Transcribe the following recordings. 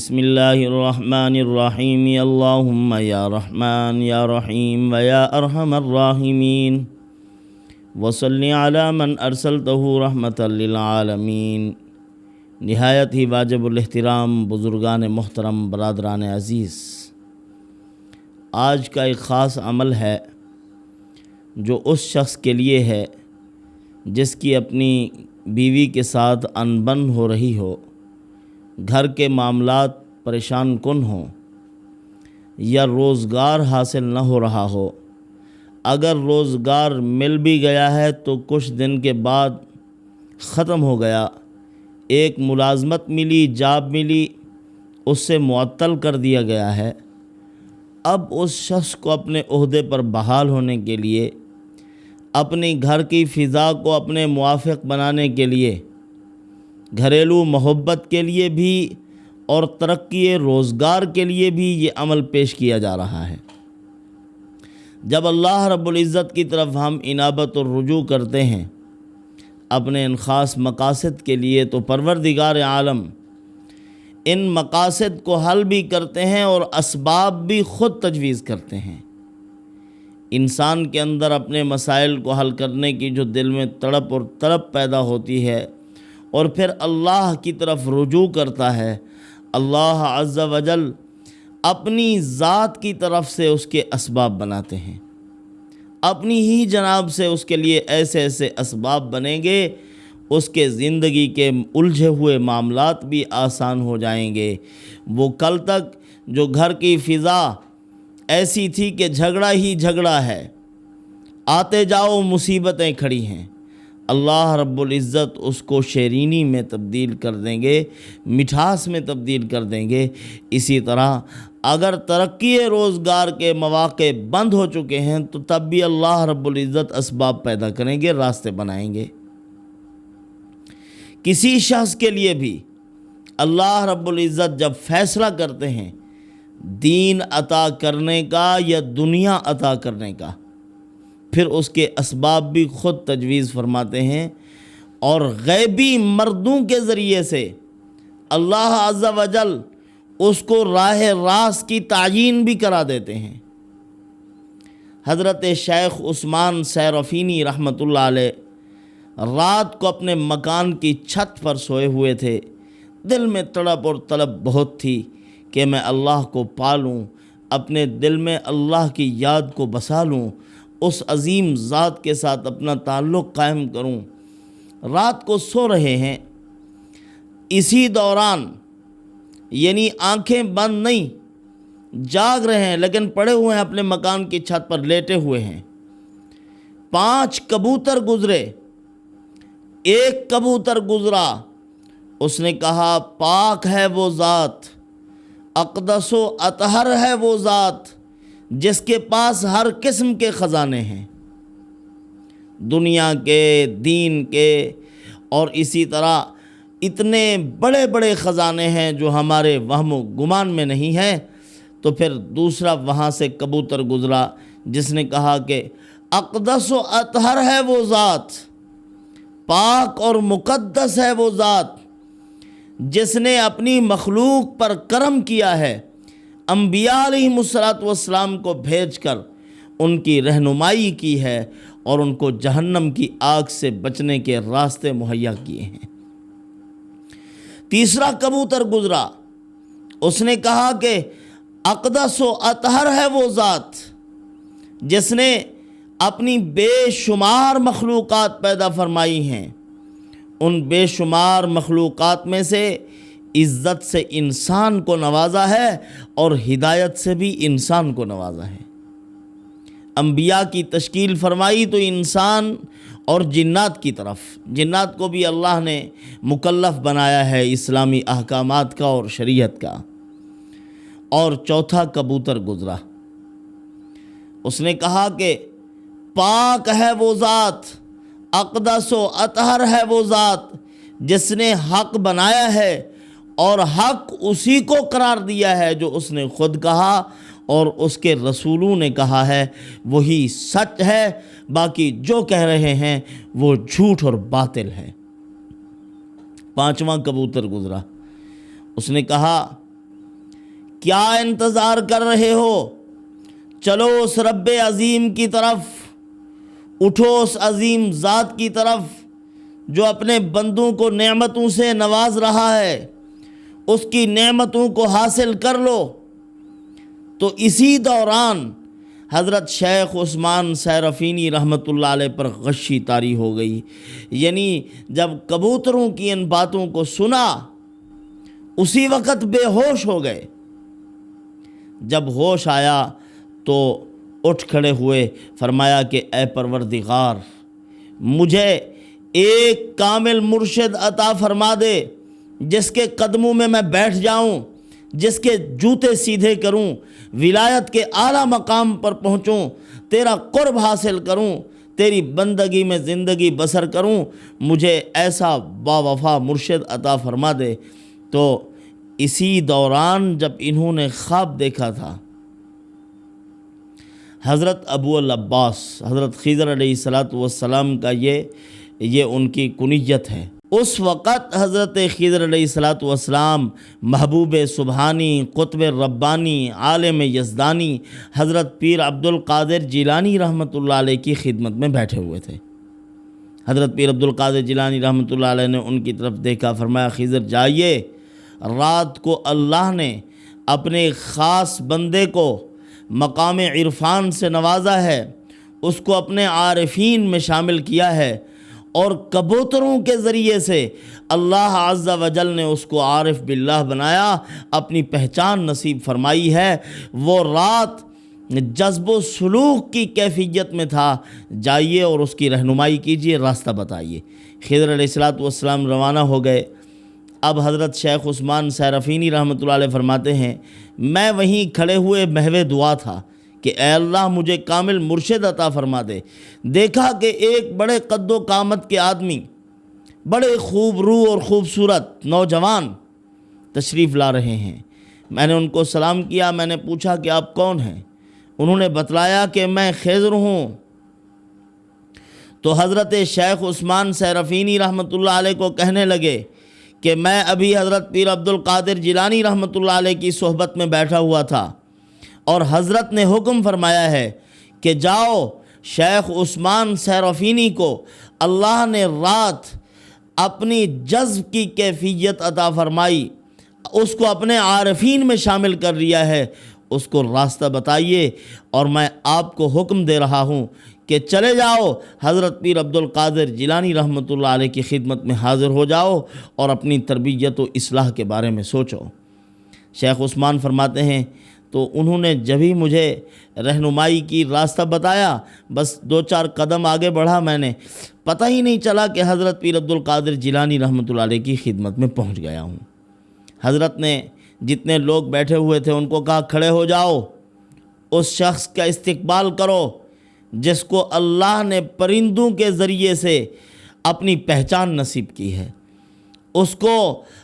بسم اللہ الرحمن الرحیم اللہم یا رحمن یا رحیم ویا ارحم الراحمین وصلی علی من ارسلتہ رحمتا للعالمین۔ نہایت ہی واجب الاحترام بزرگان محترم، برادران عزیز، آج کا ایک خاص عمل ہے جو اس شخص کے لیے ہے جس کی اپنی بیوی کے ساتھ انبن ہو رہی ہو، گھر کے معاملات پریشان کن ہوں یا روزگار حاصل نہ ہو رہا ہو۔ اگر روزگار مل بھی گیا ہے تو کچھ دن کے بعد ختم ہو گیا، ایک ملازمت ملی، جاب ملی، اس سے معطل کر دیا گیا ہے۔ اب اس شخص کو اپنے عہدے پر بحال ہونے کے لیے، اپنی گھر کی فضا کو اپنے موافق بنانے کے لیے، گھریلو محبت کے لیے بھی اور ترقی روزگار کے لیے بھی یہ عمل پیش کیا جا رہا ہے۔ جب اللہ رب العزت کی طرف ہم انابت اور رجوع کرتے ہیں اپنے ان خاص مقاصد کے لیے، تو پروردگار عالم ان مقاصد کو حل بھی کرتے ہیں اور اسباب بھی خود تجویز کرتے ہیں۔ انسان کے اندر اپنے مسائل کو حل کرنے کی جو دل میں تڑپ اور طلب پیدا ہوتی ہے اور پھر اللہ کی طرف رجوع کرتا ہے، اللہ عز و جل اپنی ذات کی طرف سے اس کے اسباب بناتے ہیں۔ اپنی ہی جناب سے اس کے لیے ایسے ایسے اسباب بنیں گے، اس کے زندگی کے الجھے ہوئے معاملات بھی آسان ہو جائیں گے۔ وہ کل تک جو گھر کی فضا ایسی تھی کہ جھگڑا ہی جھگڑا ہے، آتے جاؤ مصیبتیں کھڑی ہیں، اللہ رب العزت اس کو شیرینی میں تبدیل کر دیں گے، مٹھاس میں تبدیل کر دیں گے۔ اسی طرح اگر ترقی روزگار کے مواقع بند ہو چکے ہیں تو تب بھی اللہ رب العزت اسباب پیدا کریں گے، راستے بنائیں گے۔ کسی شخص کے لیے بھی اللہ رب العزت جب فیصلہ کرتے ہیں دین عطا کرنے کا یا دنیا عطا کرنے کا، پھر اس کے اسباب بھی خود تجویز فرماتے ہیں، اور غیبی مردوں کے ذریعے سے اللہ عز و جل اس کو راہ راست کی تعیین بھی کرا دیتے ہیں۔ حضرت شیخ عثمان سیرفینی رحمۃ اللہ علیہ رات کو اپنے مکان کی چھت پر سوئے ہوئے تھے، دل میں تڑپ اور طلب بہت تھی کہ میں اللہ کو پالوں، اپنے دل میں اللہ کی یاد کو بسا لوں، اس عظیم ذات کے ساتھ اپنا تعلق قائم کروں۔ رات کو سو رہے ہیں، اسی دوران یعنی آنکھیں بند نہیں، جاگ رہے ہیں لیکن پڑے ہوئے ہیں، اپنے مکان کی چھت پر لیٹے ہوئے ہیں۔ 5 کبوتر گزرے، ایک کبوتر گزرا، اس نے کہا پاک ہے وہ ذات، اقدس و اطہر ہے وہ ذات جس کے پاس ہر قسم کے خزانے ہیں، دنیا کے، دین کے، اور اسی طرح اتنے بڑے بڑے خزانے ہیں جو ہمارے وہم و گمان میں نہیں ہیں۔ تو پھر دوسرا وہاں سے کبوتر گزرا جس نے کہا کہ اقدس و اطہر ہے وہ ذات، پاک اور مقدس ہے وہ ذات جس نے اپنی مخلوق پر کرم کیا ہے، انبیاء علیہم السلام کو بھیج کر ان کی رہنمائی کی ہے اور ان کو جہنم کی آگ سے بچنے کے راستے مہیا کیے ہیں۔ تیسرا کبوتر گزرا، اس نے کہا کہ اقدس و اطہر ہے وہ ذات جس نے اپنی بے شمار مخلوقات پیدا فرمائی ہیں، ان بے شمار مخلوقات میں سے عزت سے انسان کو نوازا ہے اور ہدایت سے بھی انسان کو نوازا ہے۔ انبیاء کی تشکیل فرمائی تو انسان اور جنات کی طرف، جنات کو بھی اللہ نے مکلف بنایا ہے اسلامی احکامات کا اور شریعت کا۔ اور چوتھا کبوتر گزرا، اس نے کہا کہ پاک ہے وہ ذات، اقدس و اطہر ہے وہ ذات جس نے حق بنایا ہے اور حق اسی کو قرار دیا ہے جو اس نے خود کہا اور اس کے رسولوں نے کہا ہے، وہی سچ ہے، باقی جو کہہ رہے ہیں وہ جھوٹ اور باطل ہے۔ 5واں کبوتر گزرا، اس نے کہا کیا انتظار کر رہے ہو؟ چلو اس رب عظیم کی طرف، اٹھو اس عظیم ذات کی طرف جو اپنے بندوں کو نعمتوں سے نواز رہا ہے، اس کی نعمتوں کو حاصل کر لو۔ تو اسی دوران حضرت شیخ عثمان سیرفینی رحمۃ اللہ علیہ پر غشی طاری ہو گئی، یعنی جب کبوتروں کی ان باتوں کو سنا اسی وقت بے ہوش ہو گئے۔ جب ہوش آیا تو اٹھ کھڑے ہوئے، فرمایا کہ اے پروردگار، مجھے ایک کامل مرشد عطا فرما دے جس کے قدموں میں بیٹھ جاؤں، جس کے جوتے سیدھے کروں، ولایت کے اعلیٰ مقام پر پہنچوں، تیرا قرب حاصل کروں، تیری بندگی میں زندگی بسر کروں، مجھے ایسا با وفا مرشد عطا فرما دے۔ تو اسی دوران جب انہوں نے خواب دیکھا تھا، حضرت ابو العباس حضرت خضر علیہ السلام کا یہ ان کی کنیت ہے۔ اس وقت حضرت خضر علیہ السلام محبوب سبحانی، قطب ربانی، عالم یزدانی حضرت پیر عبد القادر جیلانی رحمۃ اللہ علیہ کی خدمت میں بیٹھے ہوئے تھے۔ حضرت پیر عبد القادر جیلانی رحمۃ اللہ علیہ نے ان کی طرف دیکھا، فرمایا خضر جائیے، رات کو اللہ نے اپنے خاص بندے کو مقام عرفان سے نوازا ہے، اس کو اپنے عارفین میں شامل کیا ہے، اور کبوتروں کے ذریعے سے اللہ عز و جل نے اس کو عارف باللہ بنایا، اپنی پہچان نصیب فرمائی ہے۔ وہ رات جذب و سلوک کی کیفیت میں تھا، جائیے اور اس کی رہنمائی کیجیے، راستہ بتائیے۔ خضر علیہ السلام روانہ ہو گئے۔ اب حضرت شیخ عثمان سیرفینی رحمۃ اللہ علیہ فرماتے ہیں، میں وہیں کھڑے ہوئے محو دعا تھا کہ اے اللہ مجھے کامل مرشد عطا فرما دے۔ دیکھا کہ ایک بڑے قد و قامت کے آدمی، بڑے خوب رو اور خوبصورت نوجوان تشریف لا رہے ہیں۔ میں نے ان کو سلام کیا، میں نے پوچھا کہ آپ کون ہیں؟ انہوں نے بتلایا کہ میں خضر ہوں۔ تو حضرت شیخ عثمان سیرفینی رحمۃ اللہ علیہ کو کہنے لگے کہ میں ابھی حضرت پیر عبد القادر جیلانی رحمۃ اللہ علیہ کی صحبت میں بیٹھا ہوا تھا، اور حضرت نے حکم فرمایا ہے کہ جاؤ، شیخ عثمان سیرفینی کو اللہ نے رات اپنی جذب کی کیفیت عطا فرمائی، اس کو اپنے عارفین میں شامل کر لیا ہے، اس کو راستہ بتائیے، اور میں آپ کو حکم دے رہا ہوں کہ چلے جاؤ، حضرت پیر عبد القادر جیلانی رحمۃ اللہ علیہ کی خدمت میں حاضر ہو جاؤ اور اپنی تربیت و اصلاح کے بارے میں سوچو۔ شیخ عثمان فرماتے ہیں تو انہوں نے جب ہی مجھے رہنمائی کی، راستہ بتایا، بس 2-4 قدم آگے بڑھا، میں نے پتہ ہی نہیں چلا کہ حضرت پیر عبد القادر جیلانی رحمۃ اللہ علیہ کی خدمت میں پہنچ گیا ہوں۔ حضرت نے جتنے لوگ بیٹھے ہوئے تھے ان کو کہا کھڑے ہو جاؤ، اس شخص کا استقبال کرو جس کو اللہ نے پرندوں کے ذریعے سے اپنی پہچان نصیب کی ہے، اس کو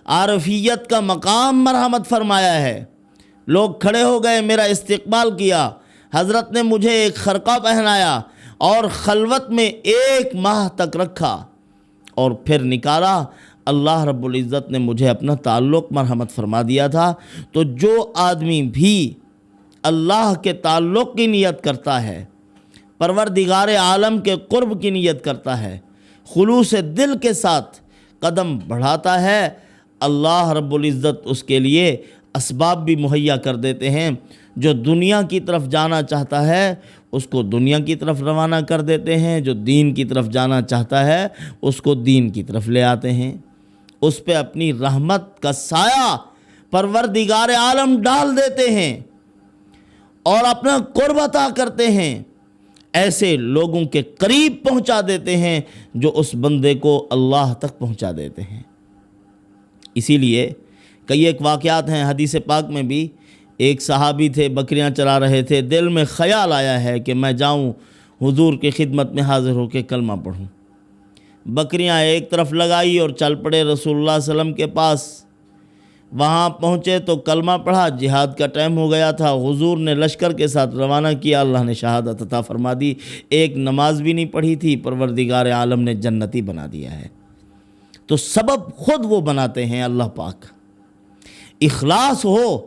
عارفیت کا مقام مرحمت فرمایا ہے۔ لوگ کھڑے ہو گئے، میرا استقبال کیا، حضرت نے مجھے ایک خرقہ پہنایا اور خلوت میں 1 ماہ تک رکھا، اور پھر نکالا۔ اللہ رب العزت نے مجھے اپنا تعلق مرحمت فرما دیا تھا۔ تو جو آدمی بھی اللہ کے تعلق کی نیت کرتا ہے، پروردگار عالم کے قرب کی نیت کرتا ہے، خلوص دل کے ساتھ قدم بڑھاتا ہے، اللہ رب العزت اس کے لیے اسباب بھی مہیا کر دیتے ہیں۔ جو دنیا کی طرف جانا چاہتا ہے اس کو دنیا کی طرف روانہ کر دیتے ہیں، جو دین کی طرف جانا چاہتا ہے اس کو دین کی طرف لے آتے ہیں، اس پہ اپنی رحمت کا سایہ پروردگار عالم ڈال دیتے ہیں اور اپنا قرب عطا کرتے ہیں۔ ایسے لوگوں کے قریب پہنچا دیتے ہیں جو اس بندے کو اللہ تک پہنچا دیتے ہیں۔ اسی لیے کئی ایک واقعات ہیں حدیث پاک میں بھی۔ ایک صحابی تھے، بکریاں چرا رہے تھے، دل میں خیال آیا ہے کہ میں جاؤں حضور کی خدمت میں حاضر ہو کے کلمہ پڑھوں۔ بکریاں ایک طرف لگائی اور چل پڑے رسول اللہ صلی اللہ علیہ وسلم کے پاس۔ وہاں پہنچے تو کلمہ پڑھا، جہاد کا ٹائم ہو گیا تھا، حضور نے لشکر کے ساتھ روانہ کیا، اللہ نے شہادت عطا فرما دی۔ ایک نماز بھی نہیں پڑھی تھی، پروردگار عالم نے جنتی بنا دیا ہے۔ تو سبب خود وہ بناتے ہیں اللہ پاک۔ اخلاص ہو،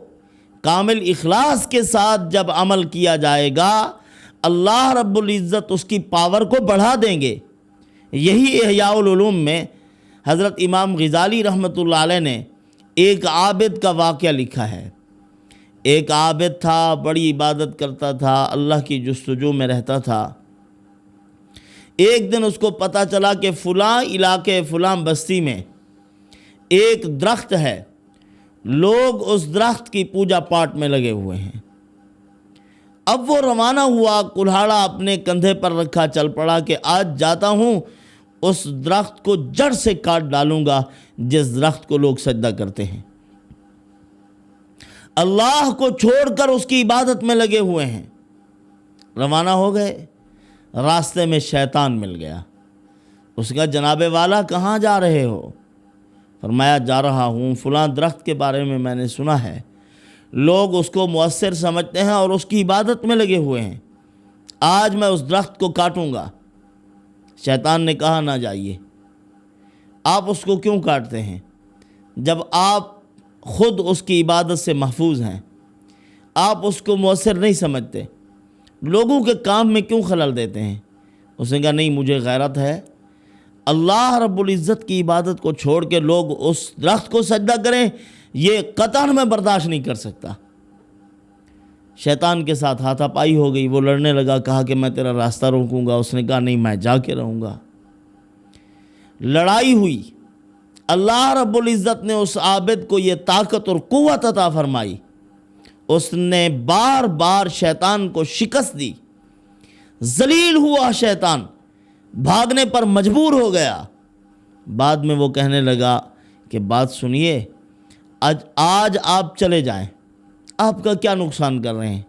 کامل اخلاص کے ساتھ جب عمل کیا جائے گا اللہ رب العزت اس کی پاور کو بڑھا دیں گے۔ یہی احیاء العلوم میں حضرت امام غزالی رحمۃ اللہ علیہ نے ایک عابد کا واقعہ لکھا ہے۔ ایک عابد تھا، بڑی عبادت کرتا تھا، اللہ کی جستجو میں رہتا تھا۔ ایک دن اس کو پتہ چلا کہ فلاں علاقے فلاں بستی میں ایک درخت ہے، لوگ اس درخت کی پوجا پاٹ میں لگے ہوئے ہیں۔ اب وہ روانہ ہوا، کلہاڑا اپنے کندھے پر رکھا، چل پڑا کہ آج جاتا ہوں اس درخت کو جڑ سے کاٹ ڈالوں گا جس درخت کو لوگ سجدہ کرتے ہیں، اللہ کو چھوڑ کر اس کی عبادت میں لگے ہوئے ہیں۔ روانہ ہو گئے، راستے میں شیطان مل گیا۔ اس کا جناب والا کہاں جا رہے ہو؟ فرمایا جا رہا ہوں فلاں درخت کے بارے میں نے سنا ہے، لوگ اس کو مؤثر سمجھتے ہیں اور اس کی عبادت میں لگے ہوئے ہیں، آج میں اس درخت کو کاٹوں گا۔ شیطان نے کہا نہ جائیے، آپ اس کو کیوں کاٹتے ہیں جب آپ خود اس کی عبادت سے محفوظ ہیں؟ آپ اس کو مؤثر نہیں سمجھتے، لوگوں کے کام میں کیوں خلل دیتے ہیں؟ اس نے کہا نہیں، مجھے غیرت ہے، اللہ رب العزت کی عبادت کو چھوڑ کے لوگ اس درخت کو سجدہ کریں، یہ قطعاً میں برداشت نہیں کر سکتا۔ شیطان کے ساتھ ہاتھا پائی ہو گئی، وہ لڑنے لگا، کہا کہ میں تیرا راستہ روکوں گا۔ اس نے کہا نہیں، میں جا کے رہوں گا۔ لڑائی ہوئی، اللہ رب العزت نے اس عابد کو یہ طاقت اور قوت عطا فرمائی، اس نے بار بار شیطان کو شکست دی، ذلیل ہوا، شیطان بھاگنے پر مجبور ہو گیا۔ بعد میں وہ کہنے لگا کہ بات سنیے، آج آپ چلے جائیں، آپ کا کیا نقصان کر رہے ہیں،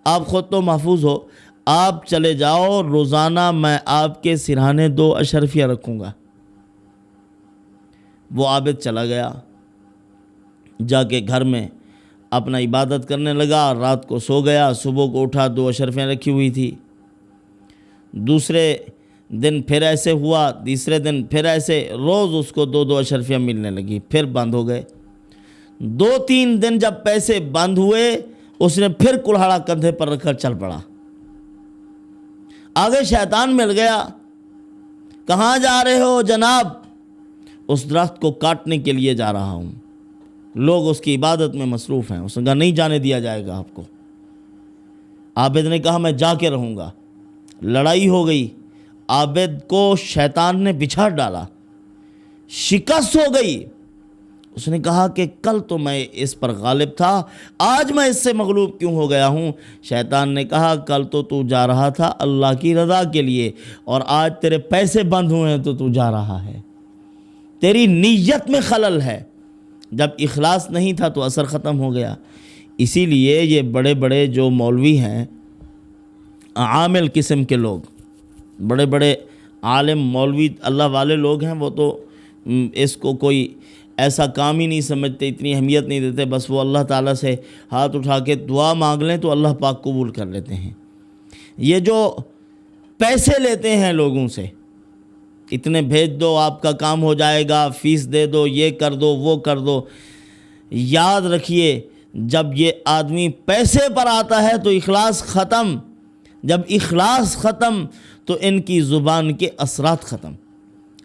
آپ خود تو محفوظ ہو، آپ چلے جاؤ، روزانہ میں آپ کے سرہانے 2 اشرفیہ رکھوں گا۔ وہ عابد چلا گیا، جا کے گھر میں اپنا عبادت کرنے لگا، رات کو سو گیا، صبح کو اٹھا 2 اشرفیاں رکھی ہوئی تھی۔ دوسرے دن پھر ایسے ہوا، تیسرے دن پھر ایسے، روز اس کو 2 اشرفیاں ملنے لگی، پھر بند ہو گئے۔ 2-3 دن جب پیسے بند ہوئے، اس نے پھر کلہاڑا کندھے پر رکھ کر چل پڑا۔ آگے شیطان مل گیا، کہاں جا رہے ہو جناب؟ اس درخت کو کاٹنے کے لیے جا رہا ہوں، لوگ اس کی عبادت میں مصروف ہیں۔ اس نے کہا نہیں جانے دیا جائے گا آپ کو۔ عابد نے کہا میں جا کے رہوں گا۔ لڑائی ہو گئی، عابد کو شیطان نے بچھاڑ ڈالا، شکست ہو گئی۔ اس نے کہا کہ کل تو میں اس پر غالب تھا، آج میں اس سے مغلوب کیوں ہو گیا ہوں؟ شیطان نے کہا کل تو جا رہا تھا اللہ کی رضا کے لیے، اور آج تیرے پیسے بند ہوئے ہیں تو جا رہا ہے، تیری نیت میں خلل ہے۔ جب اخلاص نہیں تھا تو اثر ختم ہو گیا۔ اسی لیے یہ بڑے بڑے جو مولوی ہیں، عامل قسم کے لوگ، بڑے بڑے عالم مولوی اللہ والے لوگ ہیں، وہ تو اس کو کوئی ایسا کام ہی نہیں سمجھتے، اتنی اہمیت نہیں دیتے، بس وہ اللہ تعالیٰ سے ہاتھ اٹھا کے دعا مانگ لیں تو اللہ پاک قبول کر لیتے ہیں۔ یہ جو پیسے لیتے ہیں لوگوں سے، اتنے بھیج دو آپ کا کام ہو جائے گا، فیس دے دو، یہ کر دو وہ کر دو، یاد رکھیے جب یہ آدمی پیسے پر آتا ہے تو اخلاص ختم، جب اخلاص ختم تو ان کی زبان کے اثرات ختم۔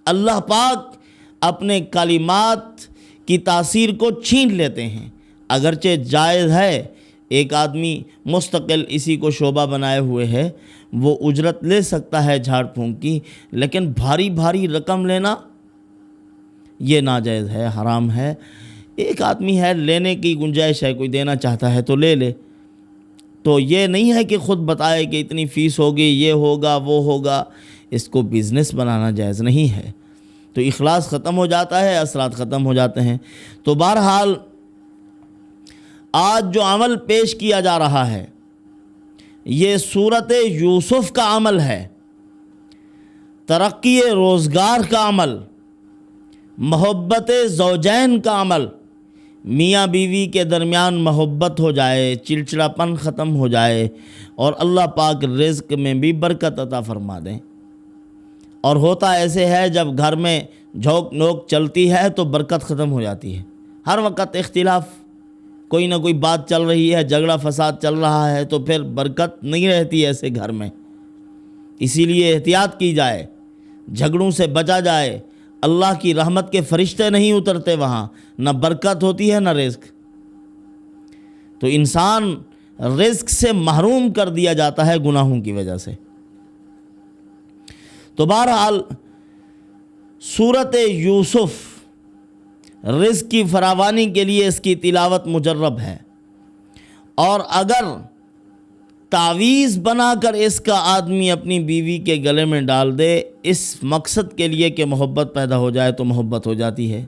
اللہ پاک اپنے کلمات کی تاثیر کو چھین لیتے ہیں۔ اگرچہ جائز ہے، ایک آدمی مستقل اسی کو شعبہ بنائے ہوئے ہے، وہ اجرت لے سکتا ہے جھاڑ پھونک کی، لیکن بھاری بھاری رقم لینا یہ ناجائز ہے، حرام ہے۔ ایک آدمی ہے، لینے کی گنجائش ہے، کوئی دینا چاہتا ہے تو لے لے، تو یہ نہیں ہے کہ خود بتائے کہ اتنی فیس ہوگی، یہ ہوگا وہ ہوگا، اس کو بزنس بنانا جائز نہیں ہے۔ تو اخلاص ختم ہو جاتا ہے، اثرات ختم ہو جاتے ہیں۔ تو بہرحال آج جو عمل پیش کیا جا رہا ہے یہ صورت یوسف کا عمل ہے، ترقی روزگار کا عمل، محبت زوجین کا عمل، میاں بیوی کے درمیان محبت ہو جائے، چڑچڑاپن ختم ہو جائے، اور اللہ پاک رزق میں بھی برکت عطا فرما دیں۔ اور ہوتا ایسے ہے جب گھر میں جھونک نوک چلتی ہے تو برکت ختم ہو جاتی ہے، ہر وقت اختلاف، کوئی نہ کوئی بات چل رہی ہے، جھگڑا فساد چل رہا ہے، تو پھر برکت نہیں رہتی ایسے گھر میں۔ اسی لیے احتیاط کی جائے، جھگڑوں سے بچا جائے۔ اللہ کی رحمت کے فرشتے نہیں اترتے وہاں، نہ برکت ہوتی ہے نہ رزق۔ تو انسان رزق سے محروم کر دیا جاتا ہے گناہوں کی وجہ سے۔ تو بہرحال سورۃ یوسف رزق کی فراوانی کے لیے اس کی تلاوت مجرب ہے، اور اگر تعویذ بنا کر اس کا آدمی اپنی بیوی کے گلے میں ڈال دے اس مقصد کے لیے کہ محبت پیدا ہو جائے، تو محبت ہو جاتی ہے۔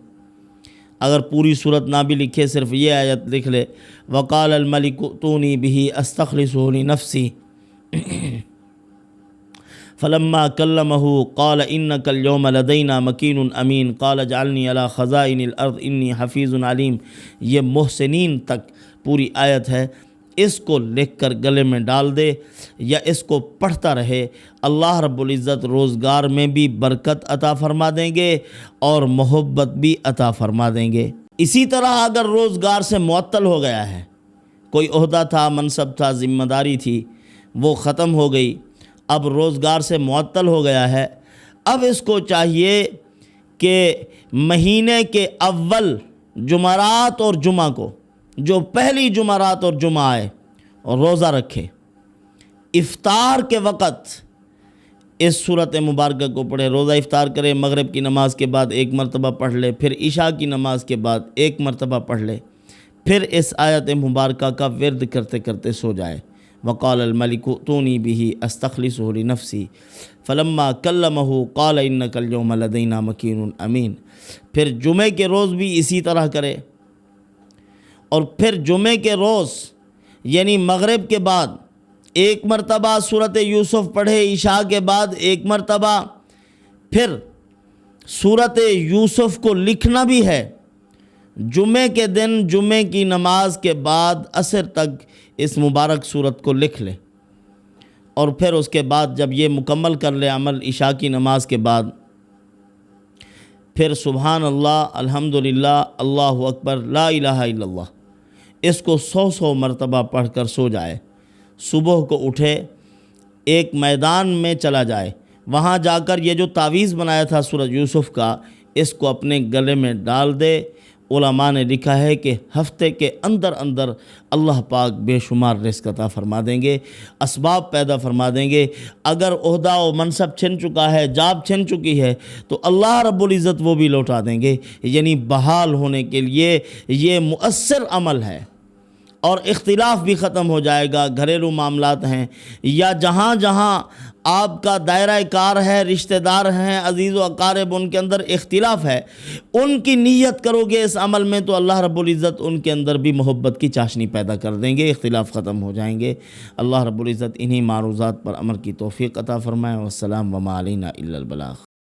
اگر پوری صورت نہ بھی لکھے، صرف یہ آیت لکھ لے، وقال الملک ائتونی بہ استخلصہ لنفسی فلما کلمہ قال انک اليوم لدینا مکین امین قال اجعلنی علی خزائن الارض انی حفیظ علیم۔ یہ محسنین تک پوری آیت ہے۔ اس کو لکھ کر گلے میں ڈال دے یا اس کو پڑھتا رہے، اللہ رب العزت روزگار میں بھی برکت عطا فرما دیں گے اور محبت بھی عطا فرما دیں گے۔ اسی طرح اگر روزگار سے معطل ہو گیا ہے، کوئی عہدہ تھا، منصب تھا، ذمہ داری تھی، وہ ختم ہو گئی، اب روزگار سے معطل ہو گیا ہے، اب اس کو چاہیے کہ مہینے کے اول جمعرات اور جمعہ کو، جو پہلی جمعرات اور جمعہ آئے، اور روزہ رکھے۔ افطار کے وقت اس صورت مبارکہ کو پڑھے، روزہ افطار کرے، مغرب کی نماز کے بعد ایک مرتبہ پڑھ لے، پھر عشاء کی نماز کے بعد ایک مرتبہ پڑھ لے، پھر اس آیت مبارکہ کا ورد کرتے کرتے سو جائے۔ وقال الملک ائتونی بہ استخلصہ لنفسی فلما کلمہ قال انک اليوم لدینا مکین امین۔ پھر جمعے کے روز بھی اسی طرح کرے، اور پھر جمعے کے روز یعنی مغرب کے بعد ایک مرتبہ سورۃ یوسف پڑھے، عشاء کے بعد ایک مرتبہ، پھر سورۃ یوسف کو لکھنا بھی ہے جمعے کے دن، جمعے کی نماز کے بعد عصر تک اس مبارک سورت کو لکھ لے، اور پھر اس کے بعد جب یہ مکمل کر لے عمل عشاء کی نماز کے بعد، پھر سبحان اللہ، الحمدللہ، اللہ اکبر، لا الہ الا اللہ، اس کو 100 مرتبہ پڑھ کر سو جائے۔ صبح کو اٹھے، ایک میدان میں چلا جائے، وہاں جا کر یہ جو تعویذ بنایا تھا سورۃ یوسف کا، اس کو اپنے گلے میں ڈال دے۔ علماء نے لکھا ہے کہ ہفتے کے اندر اندر اللہ پاک بے شمار رزق عطا فرما دیں گے، اسباب پیدا فرما دیں گے۔ اگر عہدہ و منصب چھن چکا ہے، جاب چھن چکی ہے، تو اللہ رب العزت وہ بھی لوٹا دیں گے۔ یعنی بحال ہونے کے لیے یہ مؤثر عمل ہے، اور اختلاف بھی ختم ہو جائے گا۔ گھریلو معاملات ہیں یا جہاں جہاں آپ کا دائرہ کار ہے، رشتہ دار ہیں، عزیز و اقارب، ان کے اندر اختلاف ہے، ان کی نیت کرو گے اس عمل میں، تو اللہ رب العزت ان کے اندر بھی محبت کی چاشنی پیدا کر دیں گے، اختلاف ختم ہو جائیں گے۔ اللہ رب العزت انہی معروضات پر عمل کی توفیق عطا فرمائے۔ والسلام وما علینا الا البلاغ۔